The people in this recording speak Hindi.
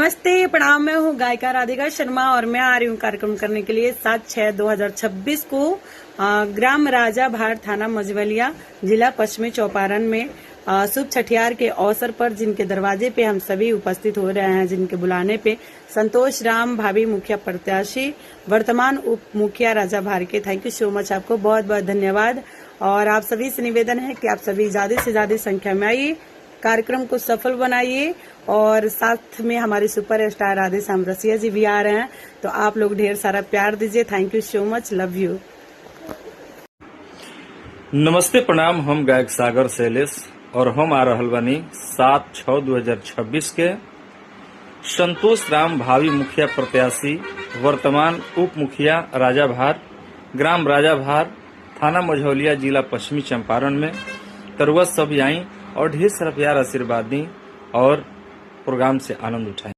नमस्ते, प्रणाम। मैं हूँ गायिका राधिका शर्मा और मैं आ रही हूँ कार्यक्रम करने के लिए 7/6/2026 को ग्राम राजा भार, थाना मझवलिया, जिला पश्चिमी चंपारण में शुभ छठियार के अवसर पर जिनके दरवाजे पे हम सभी उपस्थित हो रहे हैं, जिनके बुलाने पे संतोष राम भाभी मुखिया प्रत्याशी, वर्तमान उप मुखिया राजा भार के। थैंक यू सो मच, आपको बहुत बहुत धन्यवाद। और आप सभी से निवेदन है कि आप सभी ज्यादा से ज्यादा संख्या में आइए, कार्यक्रम को सफल बनाइए। और साथ में हमारे सुपर स्टार राधेश्याम रसिया जी भी आ रहे हैं, तो आप लोग ढेर सारा प्यार दीजिए। Thank you so much, love you. नमस्ते, प्रणाम। हम गायक सागर शैलेश और हम आ रहल बानी 7/6/2026 के संतोष राम भावी मुखिया प्रत्याशी, वर्तमान उप मुखिया राजा भार, ग्राम राजा भार, थाना मझौलिया, जिला पश्चिमी चंपारण में। तरुआ सब आई और ढेर सारा प्यार आशीर्वाद दी और प्रोग्राम से आनंद उठाएं।